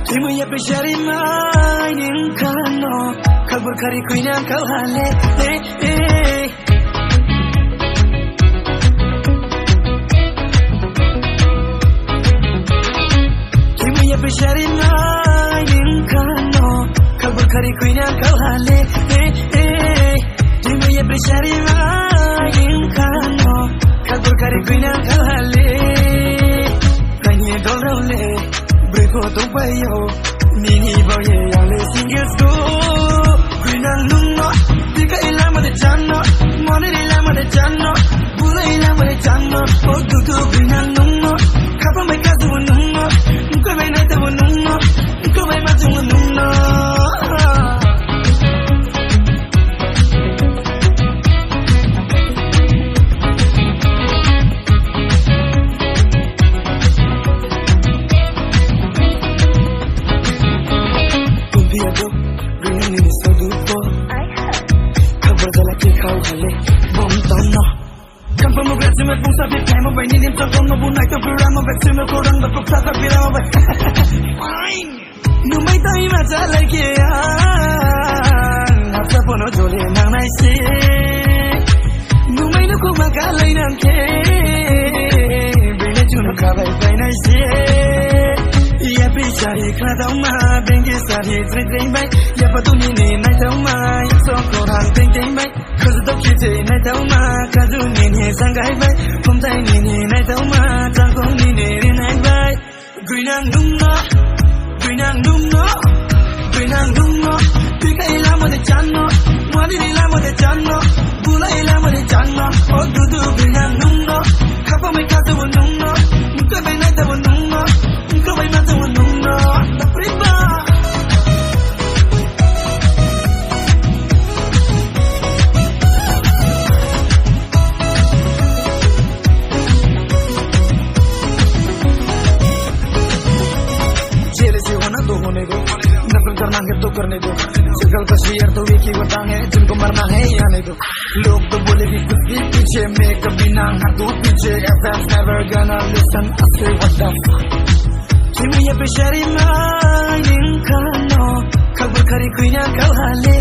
Timu ya peshari mainin kano kabur kari kuina kau hale Timu ya peshari mainin kano kabur kari kuina kau hale Timu ya peshari mainin kano kabur kari kuina kau hale Kanye dolole Breko tumpayo Nini boye yale singles go Green and nungo Tika ilama de chano Money ilama de chano Bula ilama de chano Oh tutu green and nungo Kapa me kazu nungo Nko me naita nungo Nko me matu nungo Med busa vi tema vai nilim to kono bunai to pirama vai sima korang da puksa ka pirama vai fine nu mai tai ma cha lai ke ya na sa pono jole nang nai se nu mai nu ko ma ka lai nang ke bele chu nu ka vai vai nai se ya pi cha ri kha dau ma ben ke sa ri tri tri mai ya pa tu ni ni nai dau ma ya so ko rang ting ting mai cause the kids nai dau ma ka du ni ni sang gai vai Hôm nay ni nai dau ma ta ko ni ni nai vai Green and nungo Green and nungo Green and nungo Pika ilama de chano Wani ilama de chano Bula ilama de chano Oh du du green and nungo Kapa me kaza wa nungo Nka bai nai ta wa nungo Nka bai mata wa nungo Ta prima नफरत करना है तो करने दो शक्ल का share तो एक ही होता है जिनको मरना है आने दो लोग तो बोले कि कुछ भी पीछे मैं कभी ना हटू पीछे FM's never gonna listen I say what the fuck Timu ya peshari mainin kano kabur kari kuina kau hale